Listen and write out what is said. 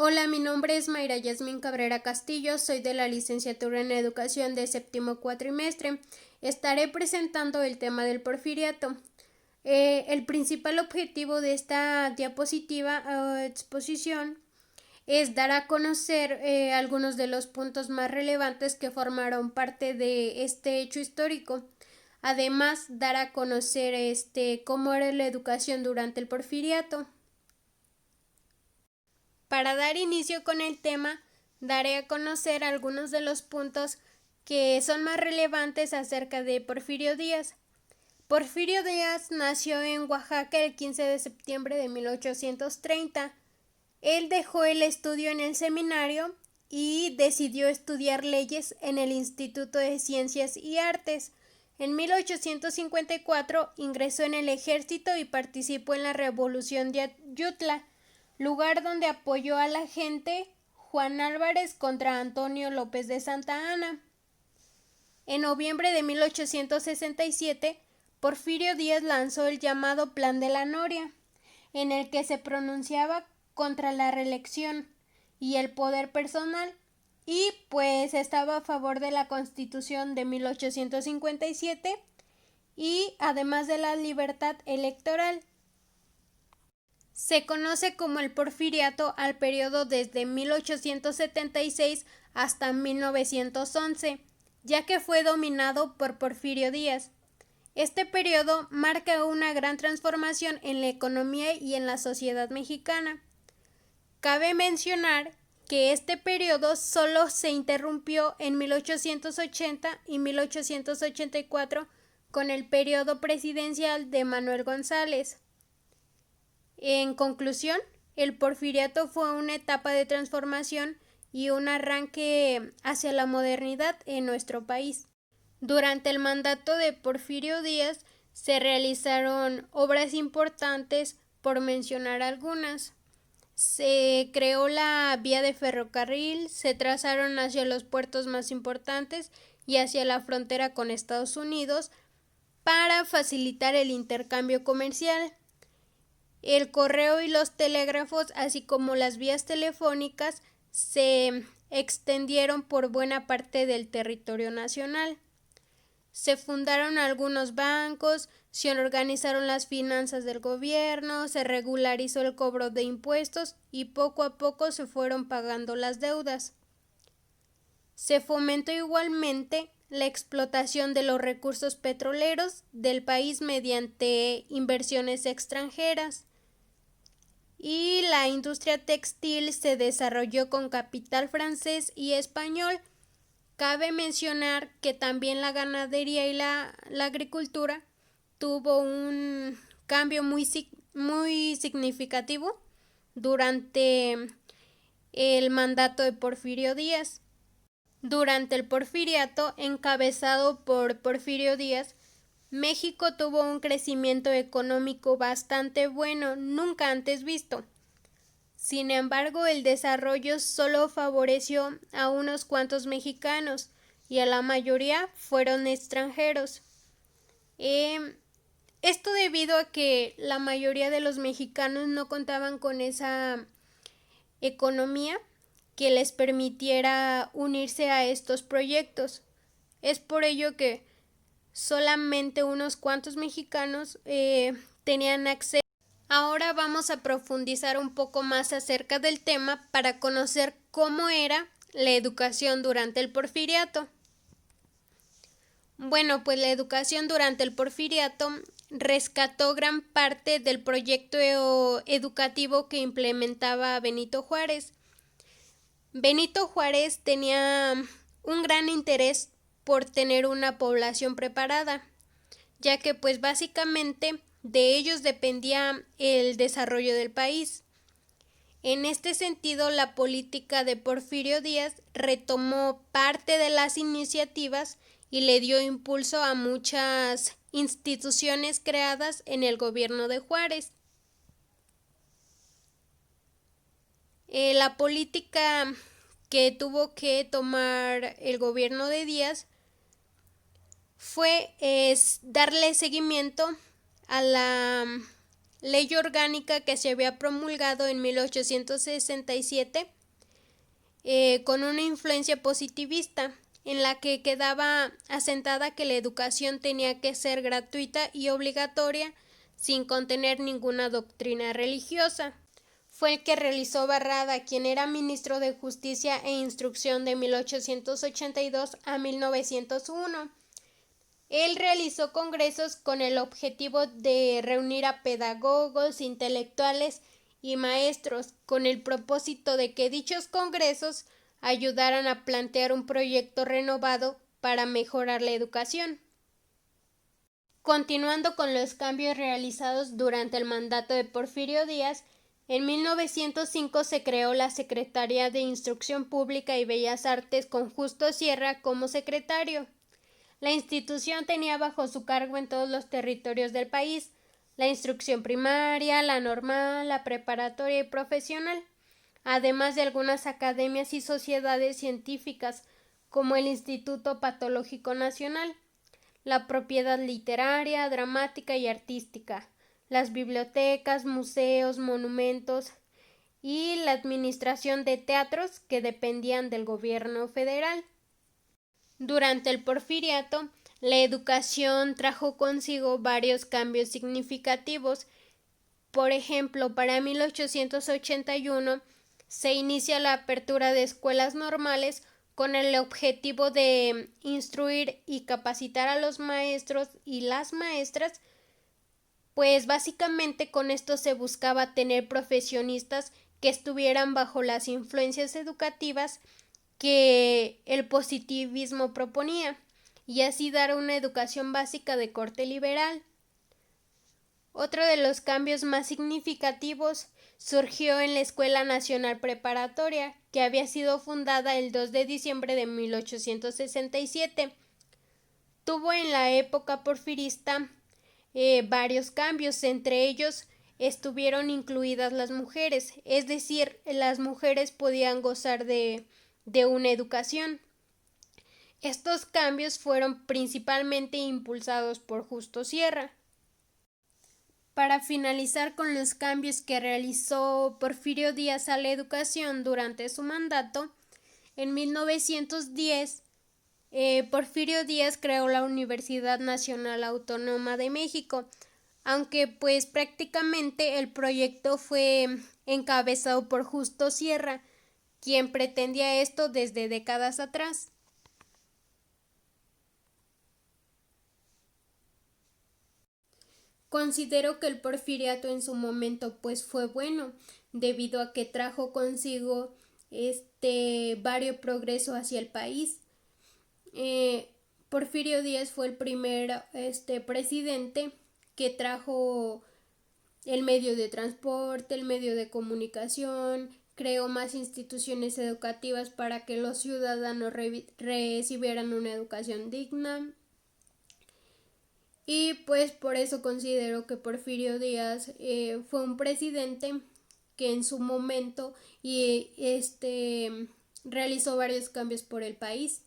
Hola, mi nombre es Mayra Yasmín Cabrera Castillo, soy de la licenciatura en Educación de séptimo cuatrimestre. Estaré presentando el tema del porfiriato. El principal objetivo de esta diapositiva o exposición es dar a conocer algunos de los puntos más relevantes que formaron parte de este hecho histórico. Además, dar a conocer cómo era la educación durante el porfiriato. Para dar inicio con el tema, daré a conocer algunos de los puntos que son más relevantes acerca de Porfirio Díaz. Porfirio Díaz nació en Oaxaca el 15 de septiembre de 1830. Él dejó el estudio en el seminario y decidió estudiar leyes en el Instituto de Ciencias y Artes. En 1854 ingresó en el ejército y participó en la Revolución de Ayutla, lugar donde apoyó al agente Juan Álvarez contra Antonio López de Santa Anna. En noviembre de 1867, Porfirio Díaz lanzó el llamado Plan de la Noria, en el que se pronunciaba contra la reelección y el poder personal, y pues estaba a favor de la Constitución de 1857 y además de la libertad electoral. Se conoce como el porfiriato al periodo desde 1876 hasta 1911, ya que fue dominado por Porfirio Díaz. Este periodo marca una gran transformación en la economía y en la sociedad mexicana. Cabe mencionar que este periodo solo se interrumpió en 1880 y 1884 con el periodo presidencial de Manuel González. En conclusión, el porfiriato fue una etapa de transformación y un arranque hacia la modernidad en nuestro país. Durante el mandato de Porfirio Díaz se realizaron obras importantes, por mencionar algunas. Se creó la vía de ferrocarril, se trazaron hacia los puertos más importantes y hacia la frontera con Estados Unidos para facilitar el intercambio comercial. El correo y los telégrafos, así como las vías telefónicas, se extendieron por buena parte del territorio nacional. Se fundaron algunos bancos, se organizaron las finanzas del gobierno, se regularizó el cobro de impuestos y poco a poco se fueron pagando las deudas. Se fomentó igualmente la explotación de los recursos petroleros del país mediante inversiones extranjeras, y la industria textil se desarrolló con capital francés y español. Cabe mencionar que también la ganadería y la agricultura tuvo un cambio muy significativo durante el mandato de Porfirio Díaz. Durante el porfiriato, encabezado por Porfirio Díaz, México tuvo un crecimiento económico bastante bueno, nunca antes visto. Sin embargo, el desarrollo solo favoreció a unos cuantos mexicanos y a la mayoría fueron extranjeros. Esto debido a que la mayoría de los mexicanos no contaban con esa economía que les permitiera unirse a estos proyectos. Es por ello que solamente unos cuantos mexicanos tenían acceso. Ahora vamos a profundizar un poco más acerca del tema para conocer cómo era la educación durante el porfiriato. Bueno, pues la educación durante el porfiriato rescató gran parte del proyecto educativo que implementaba Benito Juárez. Benito Juárez tenía un gran interés por tener una población preparada, ya que pues básicamente de ellos dependía el desarrollo del país. En este sentido, la política de Porfirio Díaz retomó parte de las iniciativas y le dio impulso a muchas instituciones creadas en el gobierno de Juárez. La política que tuvo que tomar el gobierno de Díaz fue darle seguimiento a la ley orgánica que se había promulgado en 1867 con una influencia positivista, en la que quedaba asentada que la educación tenía que ser gratuita y obligatoria sin contener ninguna doctrina religiosa. Fue el que realizó Barrada, quien era ministro de Justicia e Instrucción de 1882 a 1901. Él realizó congresos con el objetivo de reunir a pedagogos, intelectuales y maestros, con el propósito de que dichos congresos ayudaran a plantear un proyecto renovado para mejorar la educación. Continuando con los cambios realizados durante el mandato de Porfirio Díaz, en 1905 se creó la Secretaría de Instrucción Pública y Bellas Artes con Justo Sierra como secretario. La institución tenía bajo su cargo en todos los territorios del país la instrucción primaria, la normal, la preparatoria y profesional, además de algunas academias y sociedades científicas como el Instituto Patológico Nacional, la propiedad literaria, dramática y artística, las bibliotecas, museos, monumentos y la administración de teatros que dependían del gobierno federal. Durante el Porfiriato, la educación trajo consigo varios cambios significativos. Por ejemplo, para 1881 se inicia la apertura de escuelas normales con el objetivo de instruir y capacitar a los maestros y las maestras, pues básicamente con esto se buscaba tener profesionistas que estuvieran bajo las influencias educativas que el positivismo proponía, y así dar una educación básica de corte liberal. Otro de los cambios más significativos surgió en la Escuela Nacional Preparatoria, que había sido fundada el 2 de diciembre de 1867. Tuvo en la época porfirista varios cambios, entre ellos estuvieron incluidas las mujeres, es decir, las mujeres podían gozar de una educación. Estos cambios fueron principalmente impulsados por Justo Sierra. Para finalizar con los cambios que realizó Porfirio Díaz a la educación durante su mandato, en 1910 Porfirio Díaz creó la Universidad Nacional Autónoma de México, aunque pues prácticamente el proyecto fue encabezado por Justo Sierra, quien pretendía esto desde décadas atrás. Considero que el porfiriato en su momento pues fue bueno, debido a que trajo consigo vario progreso hacia el país. Porfirio Díaz fue el primer presidente que trajo el medio de transporte, el medio de comunicación, creó más instituciones educativas para que los ciudadanos recibieran una educación digna. Y pues por eso considero que Porfirio Díaz fue un presidente que en su momento realizó varios cambios por el país.